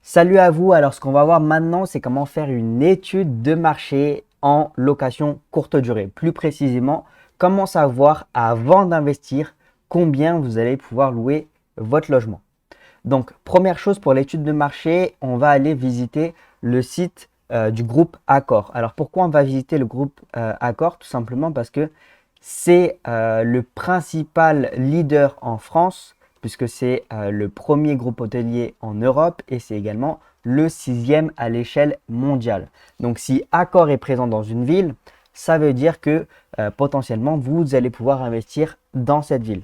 Salut à vous, alors ce qu'on va voir maintenant c'est comment faire une étude de marché en location courte durée. Plus précisément, comment savoir avant d'investir combien vous allez pouvoir louer votre logement. Donc première chose pour l'étude de marché, on va aller visiter le site du groupe Accor. Alors pourquoi on va visiter le groupe Accor? Tout simplement parce que c'est le principal leader en France puisque c'est le premier groupe hôtelier en Europe et c'est également le sixième à l'échelle mondiale. Donc si Accor est présent dans une ville, ça veut dire que potentiellement vous allez pouvoir investir dans cette ville.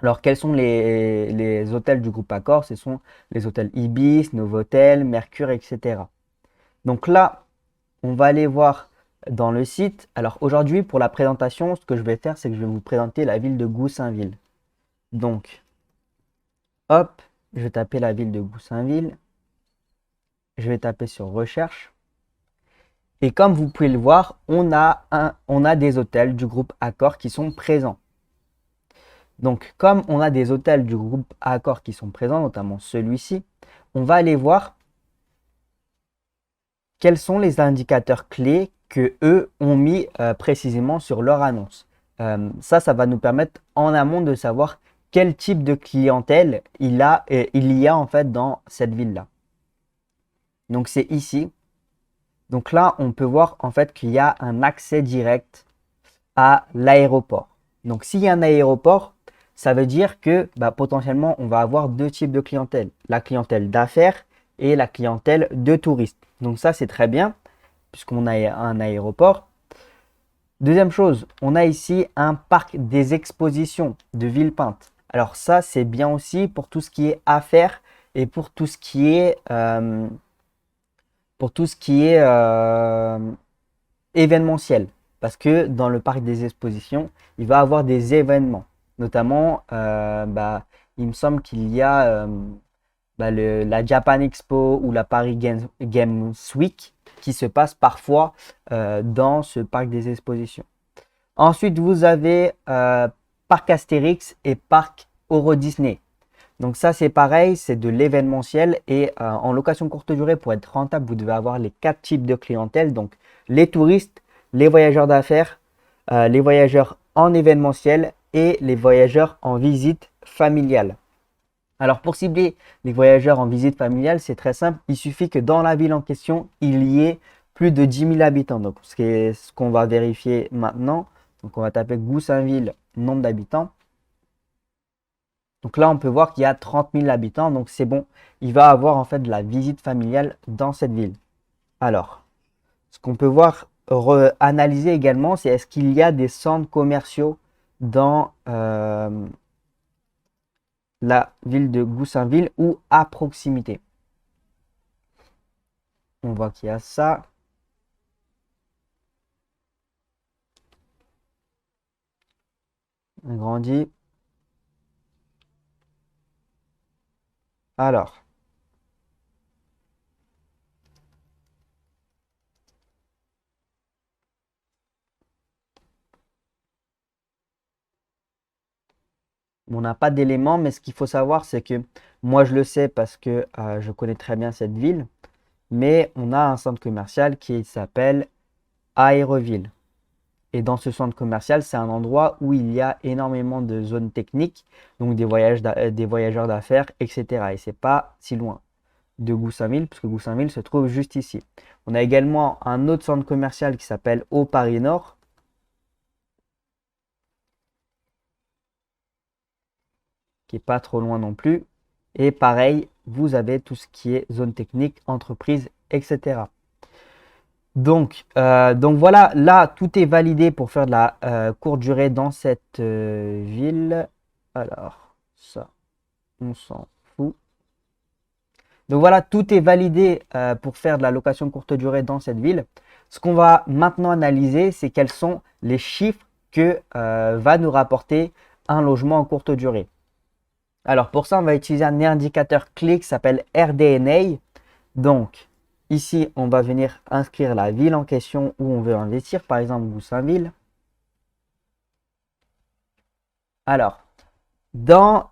Alors quels sont les hôtels du groupe Accor? Ce sont les hôtels Ibis, Novotel, Mercure, etc. Donc là, on va aller voir dans le site. Alors aujourd'hui, pour la présentation, ce que je vais faire, c'est que je vais vous présenter la ville de Goussainville. Donc, hop, je vais taper la ville de Goussainville. Je vais taper sur recherche. Et comme vous pouvez le voir, on a des hôtels du groupe Accor qui sont présents. Donc, comme on a des hôtels du groupe Accor qui sont présents, notamment celui-ci, on va aller voir quels sont les indicateurs clés que eux ont mis précisément sur leur annonce. Ça va nous permettre en amont de savoir quel type de clientèle il y a en fait dans cette ville-là. Donc c'est ici. Donc là, on peut voir en fait qu'il y a un accès direct à l'aéroport. Donc s'il y a un aéroport, ça veut dire que potentiellement on va avoir deux types de clientèle. La clientèle d'affaires et la clientèle de touristes. Donc ça c'est très bien puisqu'on a un aéroport. Deuxième chose, on a ici un parc des expositions de Villepinte. Alors ça c'est bien aussi pour tout ce qui est affaires et pour tout ce qui est événementiel. Parce que dans le parc des expositions, il va y avoir des événements. Notamment, il me semble qu'il y a la Japan Expo ou la Paris Games Week qui se passe parfois dans ce parc des expositions. Ensuite, vous avez Parc Astérix et Parc Euro Disney. Donc ça, c'est pareil, c'est de l'événementiel et en location courte durée, pour être rentable, vous devez avoir les quatre types de clientèle. Donc les touristes, les voyageurs d'affaires, les voyageurs en événementiel et les voyageurs en visite familiale. Alors pour cibler les voyageurs en visite familiale, c'est très simple. Il suffit que dans la ville en question, il y ait plus de 10 000 habitants. Donc ce qu'on va vérifier maintenant. Donc on va taper Goussainville, nombre d'habitants. Donc là, on peut voir qu'il y a 30 000 habitants. Donc c'est bon. Il va avoir en fait de la visite familiale dans cette ville. Alors, ce qu'on peut voir, analyser également, c'est est-ce qu'il y a des centres commerciaux dans la ville de Goussainville ou à proximité. On voit qu'il y a ça. On grandit. Alors, on n'a pas d'éléments, mais ce qu'il faut savoir, c'est que moi, je le sais parce que je connais très bien cette ville, mais on a un centre commercial qui s'appelle Aéroville. Et dans ce centre commercial, c'est un endroit où il y a énormément de zones techniques, donc des voyageurs d'affaires, etc. Et c'est pas si loin de Goussainville, puisque Goussainville se trouve juste ici. On a également un autre centre commercial qui s'appelle Au Paris Nord, qui est pas trop loin non plus. Et pareil, vous avez tout ce qui est zone technique, entreprise, etc. Donc voilà, là, tout est validé pour faire de la courte durée dans cette ville. Alors, ça, on s'en fout. Donc voilà, tout est validé pour faire de la location courte durée dans cette ville. Ce qu'on va maintenant analyser, c'est quels sont les chiffres que va nous rapporter un logement en courte durée. Alors pour ça, on va utiliser un indicateur clé qui s'appelle RDNA. Donc ici, on va venir inscrire la ville en question où on veut investir, par exemple Goussainville. Alors, dans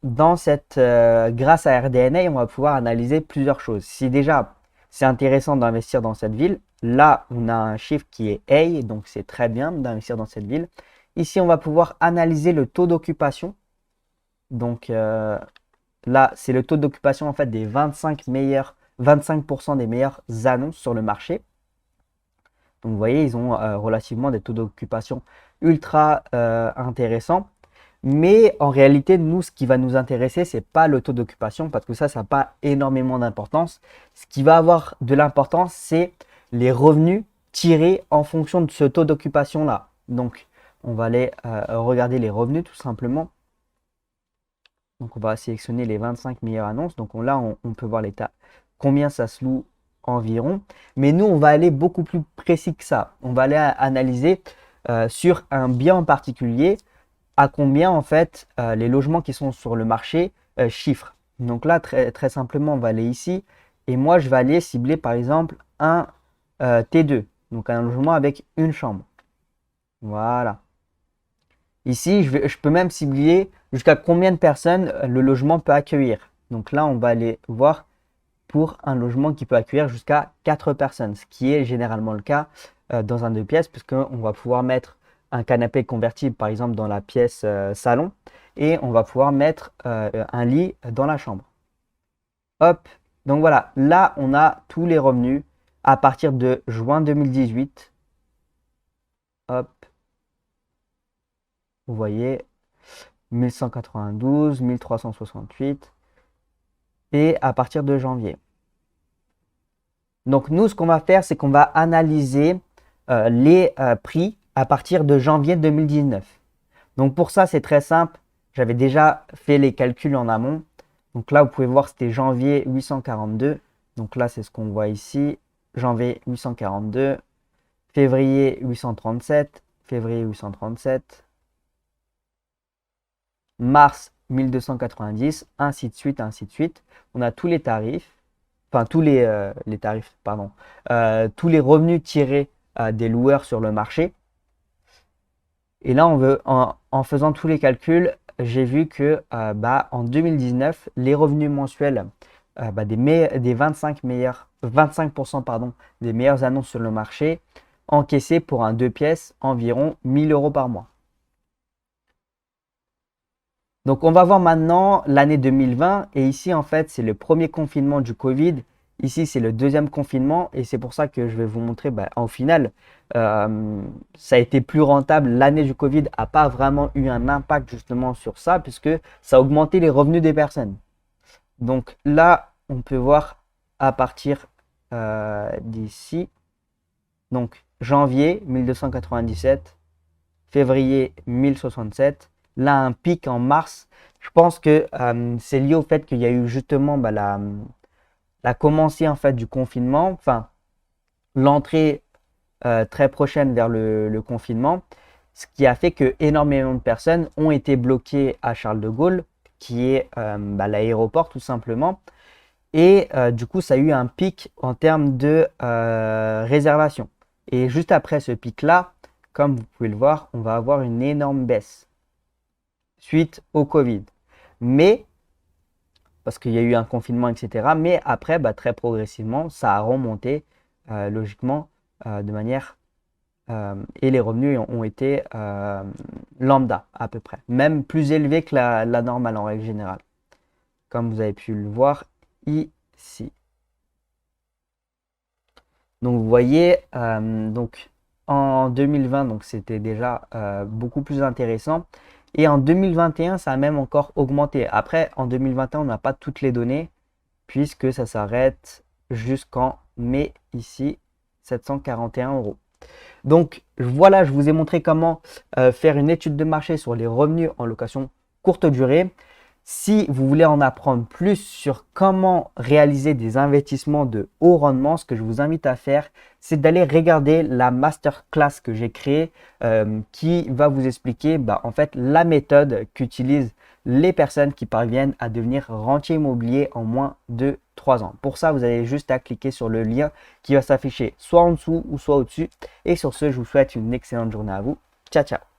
grâce à RDNA, on va pouvoir analyser plusieurs choses. Si déjà c'est intéressant d'investir dans cette ville, là on a un chiffre qui est A, donc c'est très bien d'investir dans cette ville. Ici, on va pouvoir analyser le taux d'occupation. Donc là, c'est le taux d'occupation en fait des 25% des meilleures annonces sur le marché. Donc vous voyez, ils ont relativement des taux d'occupation ultra intéressants. Mais en réalité, nous, ce qui va nous intéresser, ce n'est pas le taux d'occupation parce que ça n'a pas énormément d'importance. Ce qui va avoir de l'importance, c'est les revenus tirés en fonction de ce taux d'occupation-là. Donc, on va aller regarder les revenus tout simplement. Donc, on va sélectionner les 25 meilleures annonces. Donc, là, on peut voir l'état, combien ça se loue environ. Mais nous, on va aller beaucoup plus précis que ça. On va aller analyser sur un bien en particulier à combien en fait les logements qui sont sur le marché chiffrent. Donc là, très simplement, on va aller ici. Et moi, je vais aller cibler par exemple un T2. Donc un logement avec une chambre. Voilà. Ici, je peux même cibler jusqu'à combien de personnes le logement peut accueillir. Donc là, on va aller voir pour un logement qui peut accueillir jusqu'à 4 personnes, ce qui est généralement le cas dans un 2 pièces, puisqu'on va pouvoir mettre un canapé convertible par exemple dans la pièce salon et on va pouvoir mettre un lit dans la chambre. Hop, donc voilà, là on a tous les revenus à partir de juin 2018. Hop, vous voyez 1192, 1368 et à partir de janvier. Donc nous, ce qu'on va faire, c'est qu'on va analyser les prix à partir de janvier 2019. Donc pour ça, c'est très simple. J'avais déjà fait les calculs en amont. Donc là, vous pouvez voir, c'était janvier 842. Donc là, c'est ce qu'on voit ici. Janvier 842, février 837, février 837, mars 1290, ainsi de suite, ainsi de suite. On a tous les tarifs, enfin tous les tarifs, pardon, tous les revenus tirés des loueurs sur le marché. Et là, en faisant tous les calculs, j'ai vu que en 2019, les revenus mensuels des 25% pardon, des meilleures annonces sur le marché encaissés pour un 2 pièces environ 1000 € par mois. Donc, on va voir maintenant l'année 2020. Et ici, en fait, c'est le premier confinement du Covid. Ici, c'est le deuxième confinement et c'est pour ça que je vais vous montrer, au final, ça a été plus rentable. L'année du Covid n'a pas vraiment eu un impact justement sur ça puisque ça a augmenté les revenus des personnes. Donc là, on peut voir à partir d'ici, donc janvier 1297, février 1067, là un pic en mars. Je pense que c'est lié au fait qu'il y a eu justement la commencée en fait du confinement, enfin l'entrée très prochaine vers le confinement, ce qui a fait que énormément de personnes ont été bloquées à Charles de Gaulle, qui est l'aéroport tout simplement. Et du coup, ça a eu un pic en termes de réservation. Et juste après ce pic-là, comme vous pouvez le voir, on va avoir une énorme baisse suite au Covid. Mais parce qu'il y a eu un confinement, etc. Mais après, très progressivement, ça a remonté logiquement de manière... et les revenus ont été lambda à peu près, même plus élevés que la normale en règle générale, comme vous avez pu le voir ici. Donc vous voyez, donc en 2020, donc c'était déjà beaucoup plus intéressant. Et en 2021, ça a même encore augmenté. Après, en 2021, on n'a pas toutes les données puisque ça s'arrête jusqu'en mai ici, 741 €. Donc voilà, je vous ai montré comment faire une étude de marché sur les revenus en location courte durée. Si vous voulez en apprendre plus sur comment réaliser des investissements de haut rendement, ce que je vous invite à faire, c'est d'aller regarder la masterclass que j'ai créée qui va vous expliquer en fait la méthode qu'utilisent les personnes qui parviennent à devenir rentier immobilier en moins de 3 ans. Pour ça, vous avez juste à cliquer sur le lien qui va s'afficher soit en dessous ou soit au-dessus. Et sur ce, je vous souhaite une excellente journée à vous. Ciao, ciao!